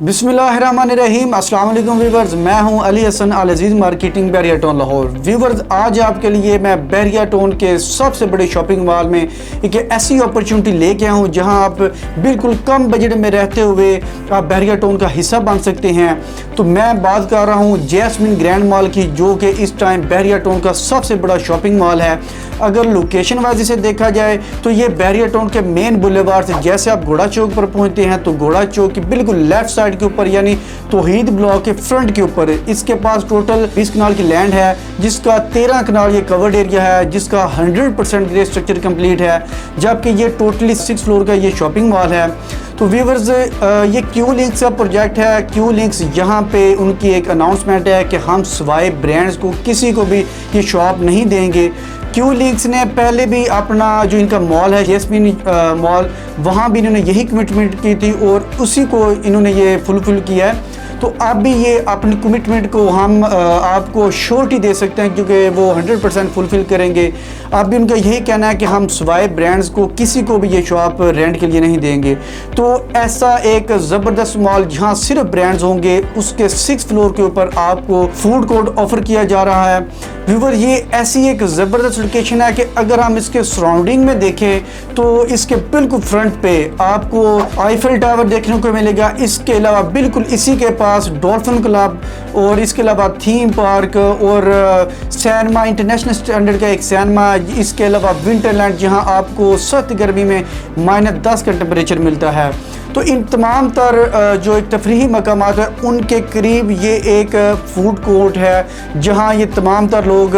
बिस्मिल्लाहिर्रहमानिर्रहीम। अस्सलाम वालेकुम व्यूवर्स, मैं हूं अली हसन अल अजीज़ मार्केटिंग बहरिया टाउन लाहौर। व्यूवर्स, आज आपके लिए मैं बहरिया टाउन के सबसे बड़े शॉपिंग मॉल में एक ऐसी अपॉर्चुनिटी लेके आया हूं जहां आप बिल्कुल कम बजट में रहते हुए आप बहरिया टाउन का हिस्सा बन सकते हैं। तो मैं बात कर रहा हूं जैस्मिन ग्रैंड मॉल की, जो कि इस टाइम बहरिया टाउन का सबसे बड़ा शॉपिंग मॉल है। अगर लोकेशन वाइज से देखा जाए तो ये बहरिया टाउन के मेन बुलेवार्ड से जैसे आप घोड़ा चौक पर पहुंचते हैं तो घोड़ा चौक की बिल्कुल लेफ्ट साइड के ऊपर यानी तौहीद ब्लॉक के फ्रंट के ऊपर इसके पास टोटल 20 कनाल की लैंड है, जिसका 13 कनाल ये कवर्ड एरिया है, जिसका 100% ग्रे स्ट्रक्चर कंप्लीट है, जबकि ये टोटली 6 फ्लोर का ये शॉपिंग मॉल है। तो व्यूवर्स, ये क्यू लिंक्स का प्रोजेक्ट है। क्यू लिंक्स यहाँ पे उनकी एक अनाउंसमेंट है कि हम सिवाय ब्रांड्स को किसी को भी ये शॉप नहीं देंगे। क्यू लिंक्स ने पहले भी अपना जो इनका मॉल है जैस्मिन मॉल, वहाँ भी इन्होंने यही कमिटमेंट की थी और उसी को इन्होंने ये फुलफिल किया है। तो अब भी ये अपनी कमिटमेंट को हम आपको श्योरिटी दे सकते हैं क्योंकि वो 100% फुलफिल करेंगे। अब भी उनका यही कहना है कि हम सिवाय ब्रांड्स को किसी को भी ये शॉप रेंट के लिए नहीं देंगे। तो ऐसा एक ज़बरदस्त मॉल जहाँ सिर्फ ब्रांड्स होंगे, उसके 6 फ्लोर के ऊपर आपको फूड कोर्ट ऑफर किया जा रहा है। व्यूवर, ये ऐसी एक ज़बरदस्त लोकेशन है कि अगर हम इसके सराउंडिंग में देखें तो इसके बिल्कुल फ्रंट पे आपको आईफिल टावर देखने को मिलेगा। इसके अलावा बिल्कुल इसी के पास डॉल्फिन क्लब और इसके अलावा थीम पार्क और सैनमा इंटरनेशनल स्टैंडर्ड का एक सैनमा, इसके अलावा विंटरलैंड जहां आपको सख्त गर्मी में -10 का टेम्परेचर मिलता है। तो इन तमाम तर जो एक तफरीही मकामात है उनके करीब ये एक फूड कोर्ट है जहां ये तमाम तर लोग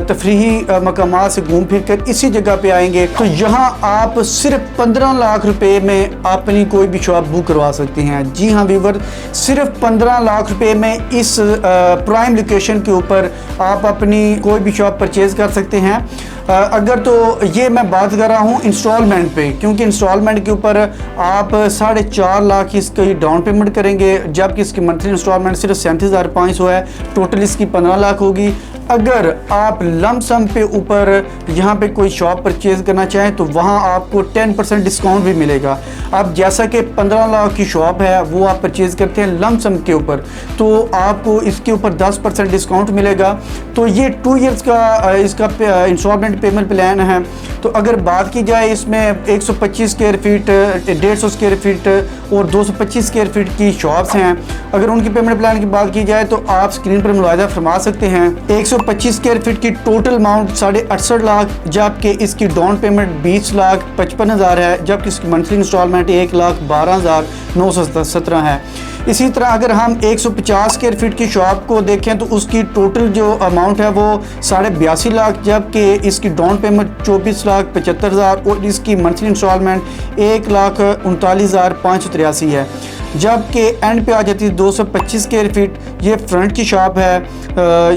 तफरीही मकामात से घूम फिर कर इसी जगह पे आएंगे। तो यहाँ आप सिर्फ 15 लाख रुपए में अपनी कोई भी शॉप बुक करवा सकते हैं। जी हाँ व्यूवर, सिर्फ 15 लाख रुपए में इस प्राइम लोकेशन के ऊपर आप अपनी कोई भी शॉप परचेज़ कर सकते हैं। अगर तो ये मैं बात कर रहा हूँ इंस्टॉलमेंट पे, क्योंकि इंस्टॉलमेंट के ऊपर आप 4.5 लाख इसकी डाउन पेमेंट करेंगे, जबकि इसकी मंथली इंस्टॉलमेंट सिर्फ 37,500 है। टोटल इसकी 15 लाख होगी। अगर आप लमसम पे ऊपर यहाँ पे कोई शॉप परचेज़ करना चाहें तो वहाँ आपको 10% डिस्काउंट भी मिलेगा। अब जैसा कि 15 लाख की शॉप है वो आप परचेज़ करते हैं लमसम के ऊपर, तो आपको इसके ऊपर 10% डिस्काउंट मिलेगा। तो ये 2 ईयर्स का इसका इंस्टॉलमेंट पेमेंट प्लान है। तो अगर बात की जाए इसमें 125 स्क्वायर फीट, 150 स्क्वायर फीट और 225 स्क्वायर फीट की शॉप्स हैं। अगर उनकी पेमेंट प्लान की बात की जाए तो आप स्क्रीन पर मुलाहिजा फरमा सकते हैं। 125 स्क्वायर फीट की टोटल अमाउंट 68.5 लाख, जबकि इसकी डाउन पेमेंट 20,55,000 है, जबकि इसकी मंथली इंस्टॉलमेंट 1,12,917 है। इसी तरह अगर हम 150 स्क्वायर फीट की शॉप को देखें तो उसकी टोटल जो अमाउंट है वो 82.5 लाख, जबकि इसकी डाउन पेमेंट 24,75,000 और इसकी मंथली इंस्टॉलमेंट 1,39,583 है। जबकि एंड पे आ जाती है 225 स्क्वायर फीट, ये फ्रंट की शॉप है,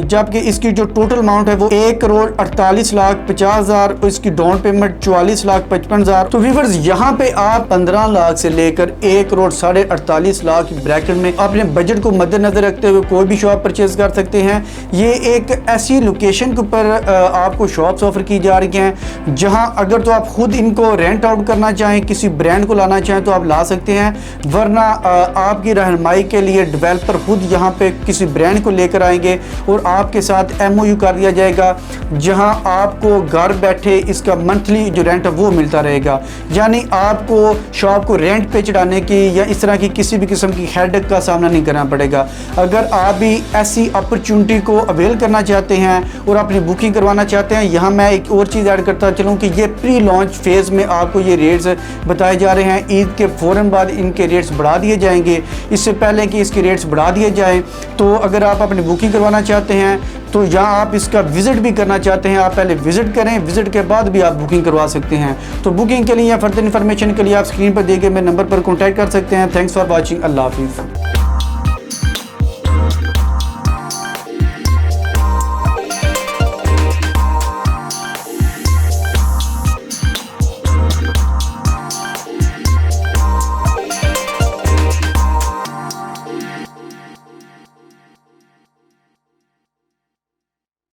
जबकि इसकी जो टोटल अमाउंट है वो 1,48,50,000 और इसकी डाउन पेमेंट 44,55,000। तो व्यूअर्स, यहाँ पे आप 15 लाख से लेकर 1,48,00,000 की ब्रैकेट में अपने बजट को मद्देनजर रखते हुए कोई भी शॉप परचेज कर सकते हैं। ये एक ऐसी लोकेशन के ऊपर आपको शॉप्स ऑफर की जा रही हैं जहाँ अगर तो आप खुद इनको रेंट आउट करना चाहें, किसी ब्रांड को लाना चाहें तो आप ला सकते हैं, वरना आपकी रहनुमाई के लिए डेवलपर खुद यहाँ पे किसी ब्रांड को लेकर आएंगे और आपके साथ MOU कर दिया जाएगा जहाँ आपको घर बैठे इसका मंथली जो रेंट है वो मिलता रहेगा। यानी आपको शॉप को रेंट पे चढ़ाने की या इस तरह की किसी भी किस्म की हेडेक का सामना नहीं करना पड़ेगा। अगर आप भी ऐसी अपॉर्चुनिटी को अवेल करना चाहते हैं और अपनी बुकिंग करवाना चाहते हैं, यहाँ मैं एक और चीज़ ऐड करता चलूँ कि ये प्री लॉन्च फेज़ में आपको ये रेट्स बताए जा रहे हैं। ईद के फ़ौरन बाद इनके रेट्स बढ़ा दिए जाएंगे, इससे पहले कि इसके रेट्स बढ़ा दिए जाएं। तो अगर आप अपनी बुकिंग करवाना चाहते हैं तो यहाँ आप इसका विज़िट भी करना चाहते हैं, आप पहले विज़िट करें, विज़िट के बाद भी आप बुकिंग करवा सकते हैं। तो बुकिंग के लिए या फर्दर इन्फॉर्मेशन के लिए आप स्क्रीन पर दिए गए मेरे नंबर पर कॉन्टैक्ट कर सकते हैं। Thanks for watching. अल्लाह हाफिज़।